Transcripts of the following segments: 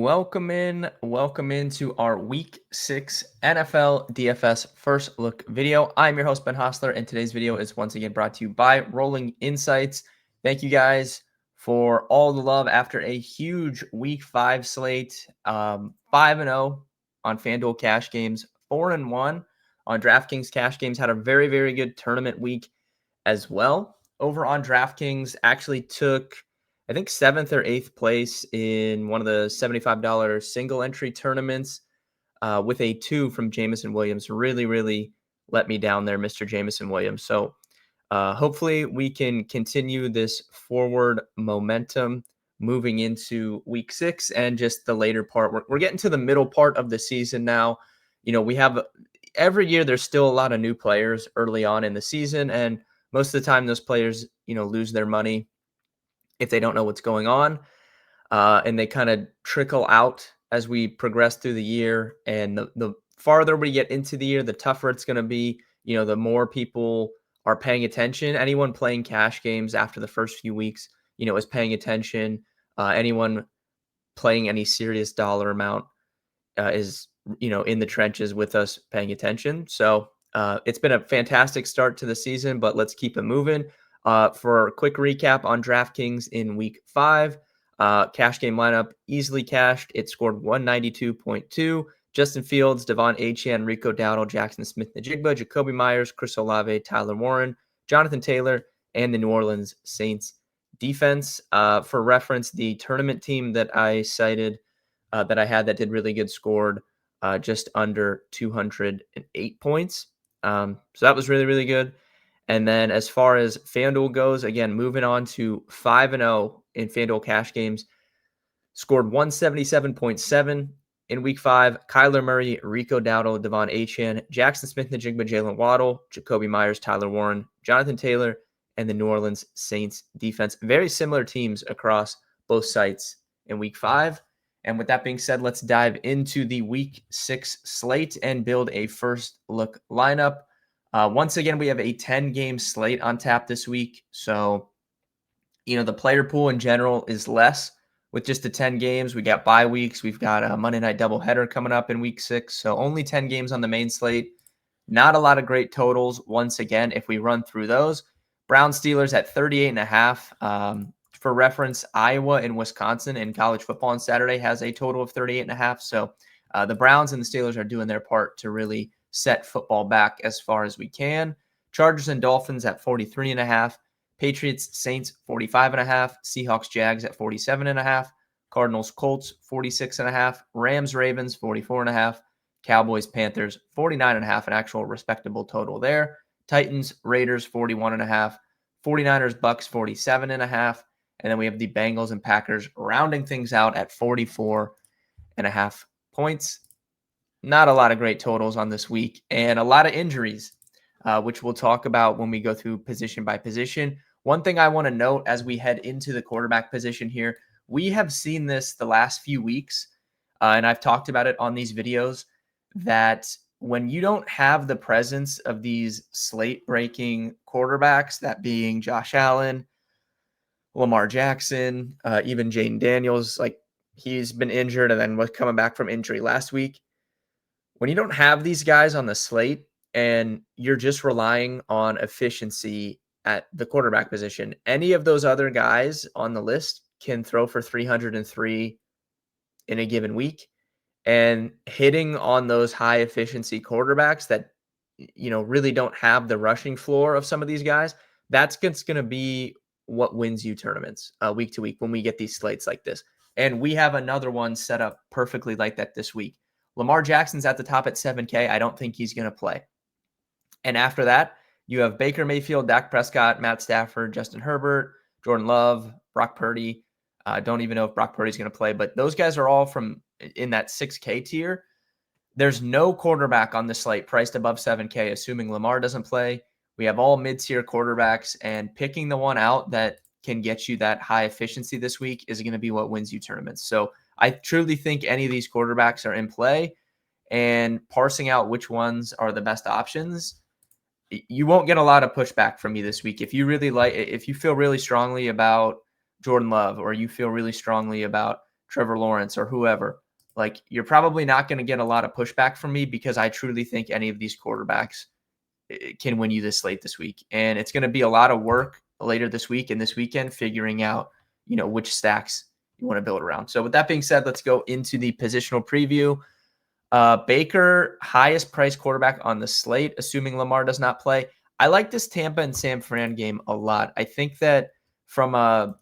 Welcome into our Week 6 NFL DFS first look video. I'm your host, Ben Hostler, and today's video is once again brought to you by Rolling Insights. Thank you guys for all the love after a huge Week 5 slate. 5-0 on FanDuel cash games, 4-1 on DraftKings cash games. Had a very, very good tournament week as well. Over on DraftKings, actually took I think 7th or 8th place in one of the $75 single entry tournaments with a 2 from Jameson Williams. Really, really let me down there, Mr. Jameson Williams. So hopefully we can continue this forward momentum moving into week 6 and just the later part. We're getting to the middle part of the season now. You know, we have every year there's still a lot of new players early on in the season, and most of the time those players, lose their money if they don't know what's going on, and they kind of trickle out as we progress through the year. And the farther we get into the year, the tougher it's going to be. The more people are paying attention. Anyone playing cash games after the first few weeks, is paying attention. Anyone playing any serious dollar amount is, in the trenches with us paying attention. So it's been a fantastic start to the season, but let's keep it moving. For a quick recap on DraftKings in week 5, cash game lineup easily cashed. It scored 192.2. Justin Fields, Devon Achane, Rico Dowdle, Jackson Smith-Njigba, Jacoby Myers, Chris Olave, Tyler Warren, Jonathan Taylor, and the New Orleans Saints defense. For reference, the tournament team that I cited that I had that did really good scored just under 208 points. So that was really, really good. And then as far as FanDuel goes, again, moving on to 5-0 in FanDuel cash games, scored 177.7 in week 5. Kyler Murray, Rico Dowdle, Devon Achane, Jackson Smith-Njigba, Jalen Waddle, Jacoby Myers, Tyler Warren, Jonathan Taylor, and the New Orleans Saints defense. Very similar teams across both sites in week 5. And with that being said, let's dive into the week 6 slate and build a first look lineup. Once again, we have a 10-game slate on tap this week. So, the player pool in general is less with just the 10 games. We got bye weeks. We've got a Monday night doubleheader coming up in week 6. So only 10 games on the main slate. Not a lot of great totals. Once again, if we run through those, Browns Steelers at 38.5. For reference, Iowa and Wisconsin in college football on Saturday has a total of 38.5. So the Browns and the Steelers are doing their part to really set football back as far as we can. Chargers and Dolphins at 43.5. Patriots, Saints, 45.5. Seahawks, Jags at 47.5. Cardinals, Colts, 46.5. Rams, Ravens, 44.5. Cowboys, Panthers, 49.5. An actual respectable total there. Titans, Raiders, 41.5. 49ers, Bucks, 47.5. And then we have the Bengals and Packers rounding things out at 44.5 points. Not a lot of great totals on this week, and a lot of injuries, which we'll talk about when we go through position by position. One thing I want to note as we head into the quarterback position here, we have seen this the last few weeks, and I've talked about it on these videos, that when you don't have the presence of these slate-breaking quarterbacks, that being Josh Allen, Lamar Jackson, even Jaden Daniels, like he's been injured and then was coming back from injury last week. When you don't have these guys on the slate and you're just relying on efficiency at the quarterback position, any of those other guys on the list can throw for 303 in a given week. And hitting on those high efficiency quarterbacks that, really don't have the rushing floor of some of these guys, that's going to be what wins you tournaments week to week when we get these slates like this. And we have another one set up perfectly like that this week. Lamar Jackson's at the top at 7K. I don't think he's going to play. And after that, you have Baker Mayfield, Dak Prescott, Matt Stafford, Justin Herbert, Jordan Love, Brock Purdy. I don't even know if Brock Purdy's going to play, but those guys are all from in that 6K tier. There's no quarterback on the slate priced above 7K, assuming Lamar doesn't play. We have all mid-tier quarterbacks, and picking the one out that can get you that high efficiency this week is going to be what wins you tournaments. So I truly think any of these quarterbacks are in play, and parsing out which ones are the best options, you won't get a lot of pushback from me this week. If you feel really strongly about Jordan Love, or you feel really strongly about Trevor Lawrence or whoever, like you're probably not going to get a lot of pushback from me because I truly think any of these quarterbacks can win you this slate this week. And it's going to be a lot of work later this week and this weekend figuring out, which stacks you want to build around. So with that being said, let's go into the positional preview. Baker, highest price quarterback on the slate, assuming Lamar does not play. I like this Tampa and San Fran game a lot. I think that from a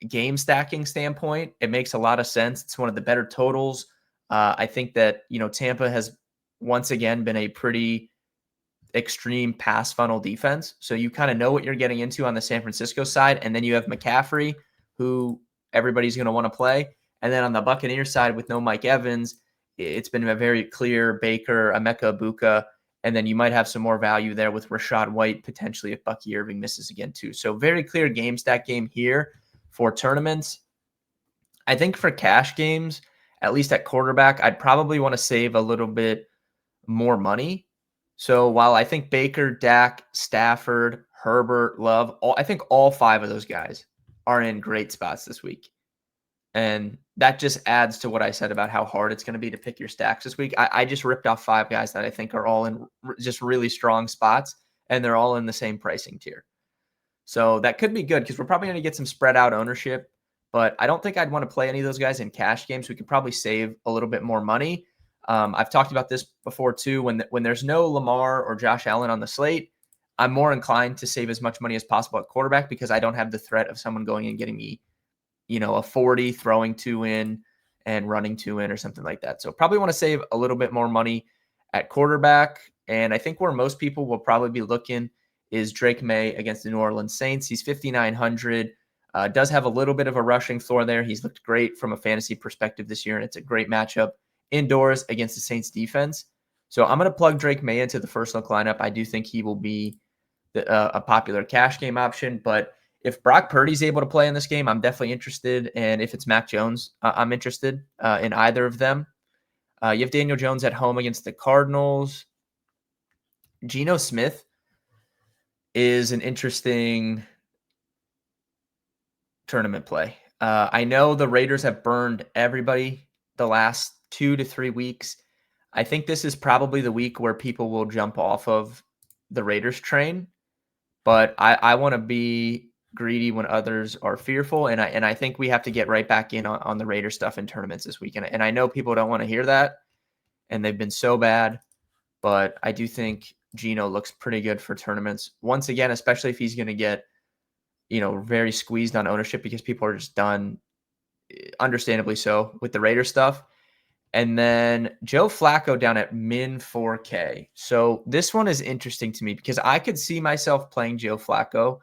game stacking standpoint, it makes a lot of sense. It's one of the better totals. I think that, Tampa has once again been a pretty extreme pass funnel defense. So you kind of know what you're getting into on the San Francisco side. And then you have McCaffrey, who everybody's going to want to play. And then on the Buccaneers side with no Mike Evans, it's been a very clear Baker, Emeka Ibuka, and then you might have some more value there with Rachaad White potentially if Bucky Irving misses again too. So very clear game stack game here for tournaments. I think for cash games, at least at quarterback, I'd probably want to save a little bit more money. So while I think Baker, Dak, Stafford, Herbert, Love, I think all 5 of those guys are in great spots this week. And that just adds to what I said about how hard it's going to be to pick your stacks this week. I just ripped off 5 guys that I think are all in just really strong spots, and they're all in the same pricing tier. So that could be good because we're probably going to get some spread out ownership, but I don't think I'd want to play any of those guys in cash games. We could probably save a little bit more money. I've talked about this before too. When there's no Lamar or Josh Allen on the slate, I'm more inclined to save as much money as possible at quarterback because I don't have the threat of someone going and getting me, a 40, throwing 2 in and running 2 in or something like that. So probably want to save a little bit more money at quarterback. And I think where most people will probably be looking is Drake May against the New Orleans Saints. He's 5,900. Does have a little bit of a rushing floor there. He's looked great from a fantasy perspective this year, and it's a great matchup indoors against the Saints defense. So I'm going to plug Drake May into the first look lineup. I do think he will be a popular cash game option, but if Brock Purdy's able to play in this game, I'm definitely interested. And if it's Mac Jones, I'm interested in either of them. You have Daniel Jones at home against the Cardinals. Geno Smith is an interesting tournament play. I know the Raiders have burned everybody the last 2 to 3 weeks. I think this is probably the week where people will jump off of the Raiders train, but I want to be greedy when others are fearful, and I think we have to get right back in on the Raiders stuff in tournaments this week. And I know people don't want to hear that, and they've been so bad, but I do think Geno looks pretty good for tournaments. Once again, especially if he's going to get, very squeezed on ownership because people are just done, understandably so, with the Raiders stuff. And then Joe Flacco down at min 4K. So this one is interesting to me because I could see myself playing Joe Flacco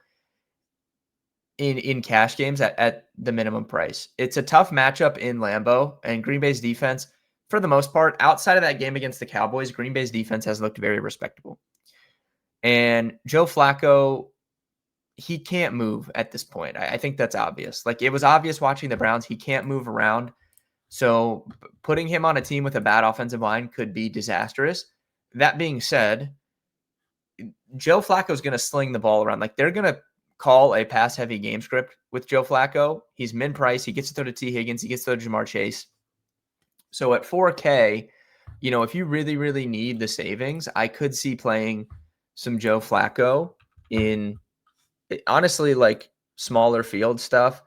in cash games at the minimum price. It's a tough matchup in Lambeau, and Green Bay's defense, for the most part, outside of that game against the Cowboys, Green Bay's defense has looked very respectable. And Joe Flacco, he can't move at this point. I think that's obvious. Like, it was obvious watching the Browns, he can't move around. So putting him on a team with a bad offensive line could be disastrous. That being said, Joe Flacco is going to sling the ball around. Like, they're going to call a pass-heavy game script with Joe Flacco. He's min-price. He gets to throw to T. Higgins. He gets to throw to Jamar Chase. So at 4K, if you really, really need the savings, I could see playing some Joe Flacco in, honestly, like smaller field stuff.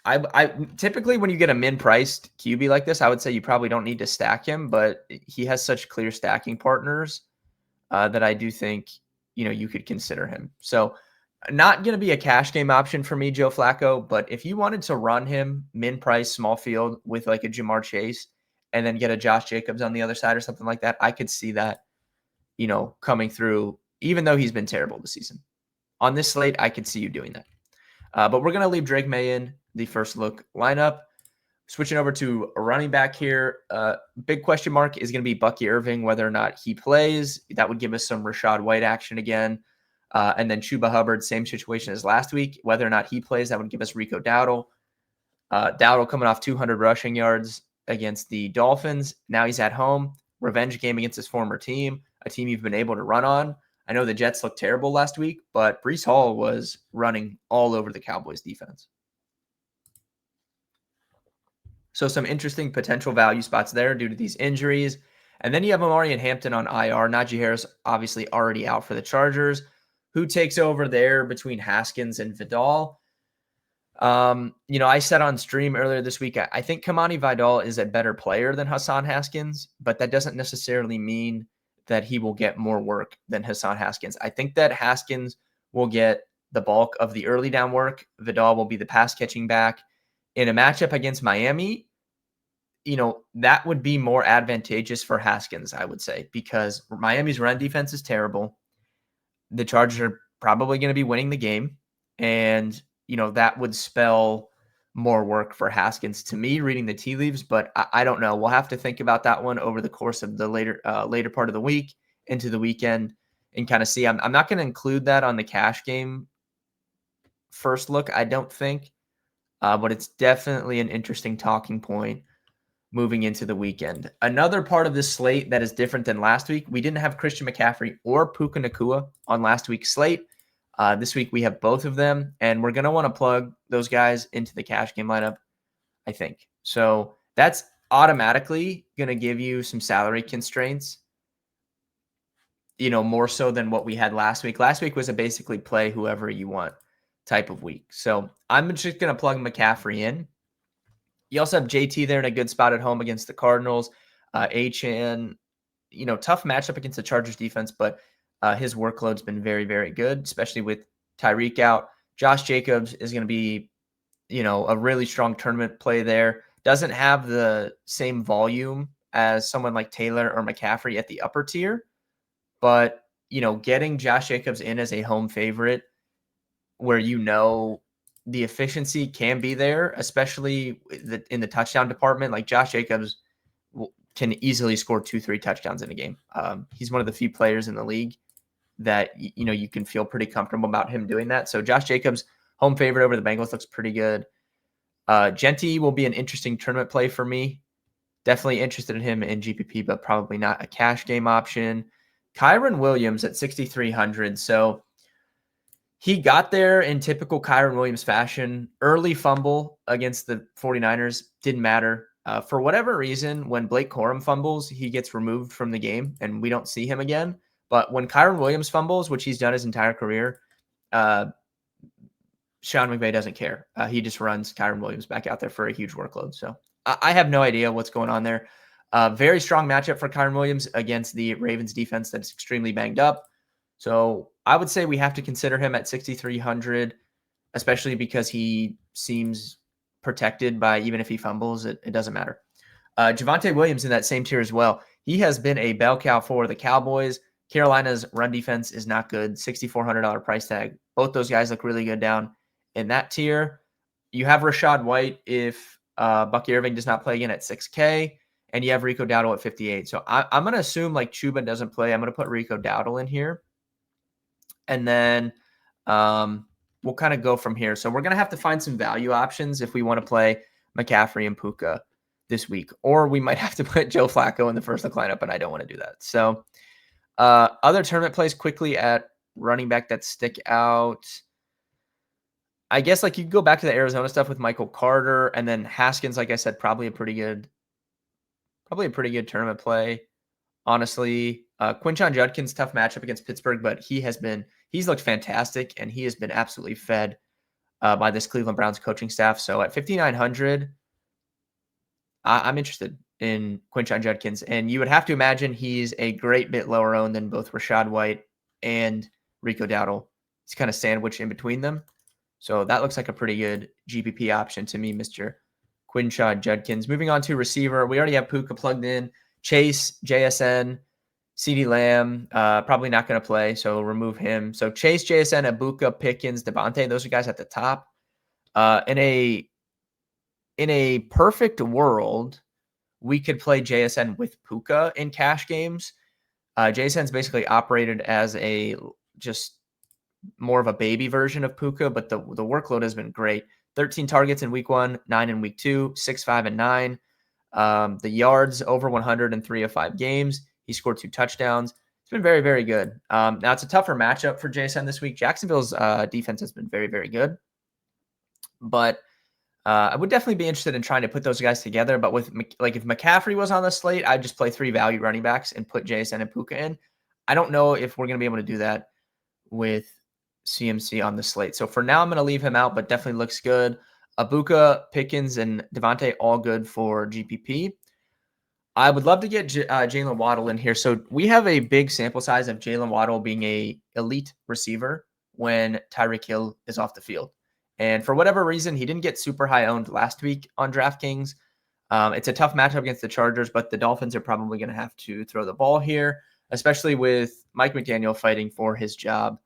I typically, when you get a min-priced QB like this, I would say you probably don't need to stack him, but he has such clear stacking partners that I do think, you could consider him. So not going to be a cash game option for me, Joe Flacco, but if you wanted to run him min-price, small field with like a Jamar Chase and then get a Josh Jacobs on the other side or something like that, I could see that, coming through, even though he's been terrible this season. On this slate, I could see you doing that. But we're going to leave Drake May in the first look lineup. Switching over to a running back here. Big question mark is going to be Bucky Irving, whether or not he plays. That would give us some Rachaad White action again. And then Chuba Hubbard, same situation as last week. Whether or not he plays, that would give us Rico Dowdle. Dowdle coming off 200 rushing yards against the Dolphins. Now he's at home. Revenge game against his former team, a team you've been able to run on. I know the Jets looked terrible last week, but Breece Hall was running all over the Cowboys defense. So some interesting potential value spots there due to these injuries. And then you have Amari and Hampton on IR. Najee Harris obviously already out for the Chargers. Who takes over there between Haskins and Vidal? I said on stream earlier this week, I think Kamani Vidal is a better player than Hassan Haskins, but that doesn't necessarily mean that he will get more work than Hassan Haskins. I think that Haskins will get the bulk of the early down work. Vidal will be the pass catching back. In a matchup against Miami, that would be more advantageous for Haskins, I would say, because Miami's run defense is terrible. The Chargers are probably going to be winning the game. And, that would spell more work for Haskins to me, reading the tea leaves. But I don't know. We'll have to think about that one over the course of the later part of the week into the weekend and kind of see. I'm not going to include that on the cash game first look, I don't think. But it's definitely an interesting talking point moving into the weekend. Another part of this slate that is different than last week, we didn't have Christian McCaffrey or Puka Nacua on last week's slate. This week we have both of them, and we're going to want to plug those guys into the cash game lineup, I think. So that's automatically going to give you some salary constraints, more so than what we had last week. Last week was a basically play whoever you want type of week. So I'm just going to plug McCaffrey in. You also have JT there in a good spot at home against the Cardinals. Achane, tough matchup against the Chargers defense, but his workload's been very, very good, especially with Tyreek out. Josh Jacobs is going to be, a really strong tournament play there. Doesn't have the same volume as someone like Taylor or McCaffrey at the upper tier, but, getting Josh Jacobs in as a home favorite where the efficiency can be there, especially in the touchdown department. Like Josh Jacobs can easily score 2-3 touchdowns in a game. He's one of the few players in the league that, you can feel pretty comfortable about him doing that. So Josh Jacobs, home favorite over the Bengals, looks pretty good. Genty will be an interesting tournament play for me. Definitely interested in him in GPP, but probably not a cash game option. Kyron Williams at 6,300. So he got there in typical Kyron Williams fashion. Early fumble against the 49ers, didn't matter. For whatever reason, when Blake Corum fumbles, he gets removed from the game and we don't see him again. But when Kyron Williams fumbles, which he's done his entire career, Sean McVay doesn't care. He just runs Kyron Williams back out there for a huge workload. So I have no idea what's going on there. Very strong matchup for Kyron Williams against the Ravens defense that's extremely banged up. So I would say we have to consider him at 6,300, especially because he seems protected by, even if he fumbles, it doesn't matter. Javonte Williams in that same tier as well. He has been a bell cow for the Cowboys. Carolina's run defense is not good. $6,400 price tag. Both those guys look really good down in that tier. You have Rashad White if Bucky Irving does not play again at 6K. And you have Rico Dowdle at 58. So I'm going to assume like Chuba doesn't play. I'm going to put Rico Dowdle in here. And then we'll kind of go from here. So we're going to have to find some value options if we want to play McCaffrey and Puka this week. Or we might have to put Joe Flacco in the first look lineup, and I don't want to do that. So other tournament plays quickly at running back that stick out. I guess like you go back to the Arizona stuff with Michael Carter, and then Haskins, like I said, probably a pretty good tournament play. Honestly, Quinshon Judkins, tough matchup against Pittsburgh, but he's looked fantastic, and he has been absolutely fed by this Cleveland Browns coaching staff. So at 5,900, I'm interested in Quinshon Judkins, and you would have to imagine he's a great bit lower owned than both Rashad White and Rico Dowdle. He's kind of sandwiched in between them. So that looks like a pretty good GPP option to me, Mr. Quinshon Judkins. Moving on to receiver, we already have Puka plugged in. Chase, JSN, CeeDee Lamb, probably not going to play, so remove him. So Chase, JSN, Ibuka, Pickens, Devontae, those are guys at the top. In a perfect world, we could play JSN with Puka in cash games. JSN's basically operated as just more of a baby version of Puka, but the workload has been great. 13 targets in week 1, 9 in week 2, 6, 5, and 9. The yards over 100 in 3 of 5 games. He scored 2 touchdowns. It's been very, very good. Now it's a tougher matchup for JSN this week. Jacksonville's defense has been very, very good. But I would definitely be interested in trying to put those guys together, but with like if McCaffrey was on the slate, I'd just play 3 value running backs and put JSN and Puka in. I don't know if we're going to be able to do that with CMC on the slate. So for now, I'm going to leave him out, but definitely looks good. Abuka, Pickens, and Devontae all good for GPP. I would love to get Jalen Waddle in here. So we have a big sample size of Jalen Waddle being a elite receiver when Tyreek Hill is off the field. And for whatever reason, he didn't get super high owned last week on DraftKings. It's a tough matchup against the Chargers, but the Dolphins are probably going to have to throw the ball here, especially with Mike McDaniel fighting for his job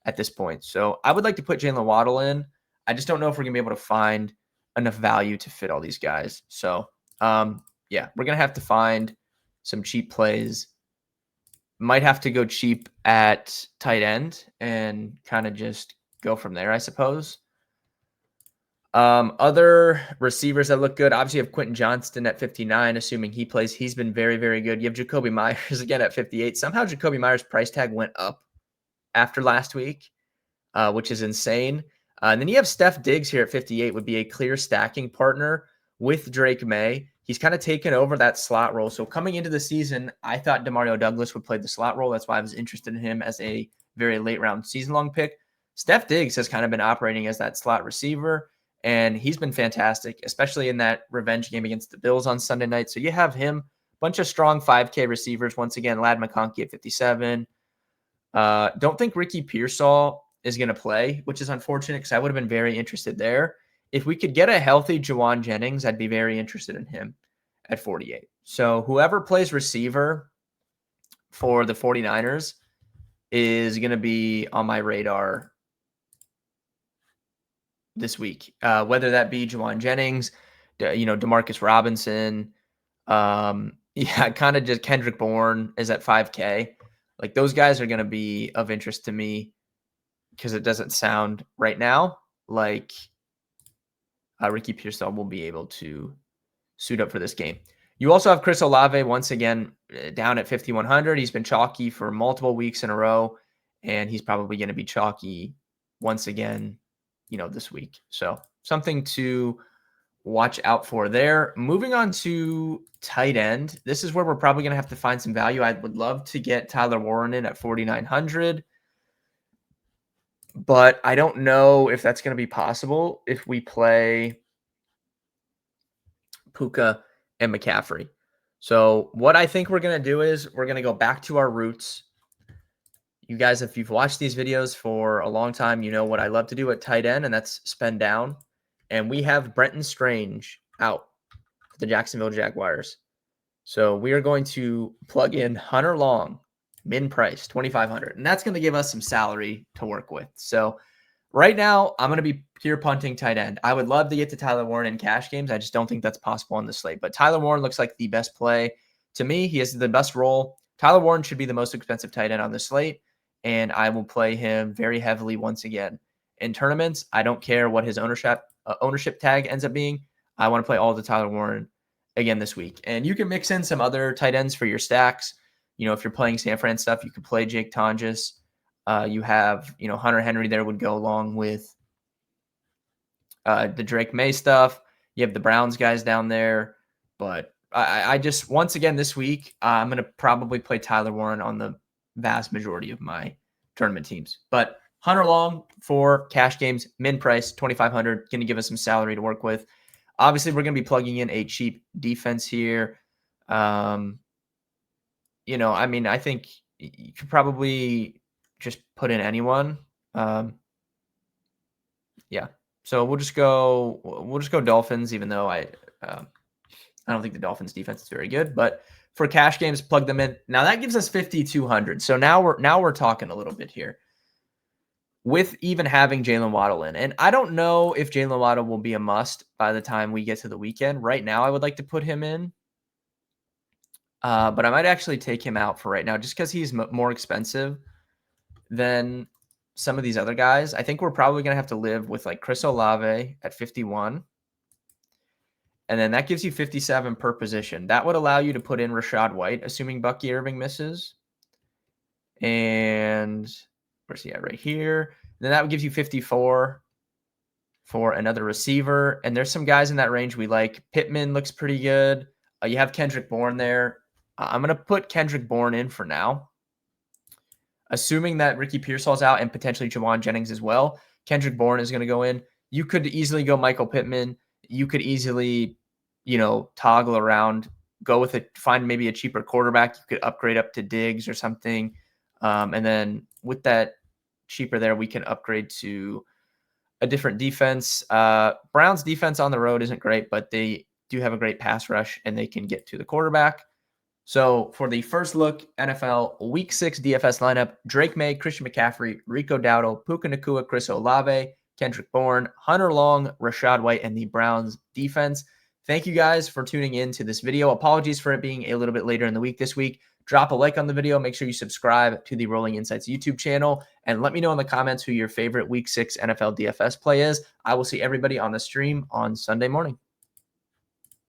at this point. So I would like to put Jalen Waddle in. I just don't know if we're going to be able to find enough value to fit all these guys. So, yeah, we're going to have to find some cheap plays. Might have to go cheap at tight end and kind of just go from there, I suppose. Other receivers that look good, obviously you have Quentin Johnston at 59, assuming he plays. He's been very, very good. You have Jacoby Myers again at 58. Somehow Jacoby Myers' price tag went up after last week, which is insane. And then you have Steph Diggs here at 58, would be a clear stacking partner with Drake May. He's kind of taken over that slot role. So coming into the season, I thought Demario Douglas would play the slot role. That's why I was interested in him as a very late round season-long pick. Steph Diggs has kind of been operating as that slot receiver, and he's been fantastic, especially in that revenge game against the Bills on Sunday night. So you have him, bunch of strong 5K receivers. Once again, Ladd McConkey at 57. Don't think Ricky Pearsall is going to play, which is unfortunate because I would have been very interested there. If we could get a healthy Juwan Jennings, I'd be very interested in him at 48. So whoever plays receiver for the 49ers is going to be on my radar this week, whether that be Juwan Jennings, Demarcus Robinson, kind of just Kendrick Bourne is at 5K. Like those guys are going to be of interest to me because it doesn't sound right now like Ricky Pearsall will be able to suit up for this game. You also have Chris Olave once again down at 5,100. He's been chalky for multiple weeks in a row, and he's probably going to be chalky once again, this week. So something to watch out for there. Moving on to tight end. This is where we're probably going to have to find some value. I would love to get Tyler Warren in at 4,900, but I don't know if that's going to be possible if we play Puka and McCaffrey. So what I think we're going to do is we're going to go back to our roots. You guys, if you've watched these videos for a long time, you know what I love to do at tight end, and that's spend down. And we have Brenton Strange out for the Jacksonville Jaguars. So we are going to plug in Hunter Long, min price, 2,500. And that's going to give us some salary to work with. So right now, I'm going to be pure punting tight end. I would love to get to Tyler Warren in cash games. I just don't think that's possible on the slate. But Tyler Warren looks like the best play. To me, he has the best role. Tyler Warren should be the most expensive tight end on the slate, and I will play him very heavily once again. In tournaments, I don't care what his ownership tag ends up being. I want to play all the Tyler Warren again this week. And you can mix in some other tight ends for your stacks. If you're playing San Fran stuff, you could play Jake Tonjes. You have, Hunter Henry there would go along with the Drake May stuff. You have the Browns guys down there. But I just, once again this week, I'm going to probably play Tyler Warren on the vast majority of my tournament teams. But Hunter Long for cash games, min price, 2,500, going to give us some salary to work with. Obviously, we're going to be plugging in a cheap defense here. I think you could probably just put in anyone. Yeah. So we'll just go Dolphins, even though I don't think the Dolphins defense is very good, but for cash games, plug them in. Now that gives us 5,200. So now we're talking a little bit here with even having Jalen Waddle in. And I don't know if Jalen Waddle will be a must by the time we get to the weekend. Right now, I would like to put him in. But I might actually take him out for right now just because he's more expensive than some of these other guys. I think we're probably going to have to live with like Chris Olave at 51. And then that gives you 57 per position. That would allow you to put in Rachaad White, assuming Bucky Irving misses. And where's he at? Right here. And then that would give you 54. for another receiver. And there's some guys in that range we like. Pittman looks pretty good. You have Kendrick Bourne there. I'm going to put Kendrick Bourne in for now. Assuming that Ricky Pearsall's out and potentially Jawan Jennings as well, Kendrick Bourne is going to go in. You could easily go Michael Pittman. You could easily, toggle around, go with it, find maybe a cheaper quarterback. You could upgrade up to Diggs or something. And then with that cheaper there, we can upgrade to a different defense. Browns defense on the road isn't great, but they do have a great pass rush and they can get to the quarterback. So for the first look, NFL Week 6 DFS lineup, Drake May, Christian McCaffrey, Rico Dowdle, Puka Nacua, Chris Olave, Kendrick Bourne, Hunter Long, Rashad White, and the Browns defense. Thank you guys for tuning in to this video. Apologies for it being a little bit later in the week this week. Drop a like on the video. Make sure you subscribe to the Rolling Insights YouTube channel. And let me know in the comments who your favorite Week 6 NFL DFS play is. I will see everybody on the stream on Sunday morning.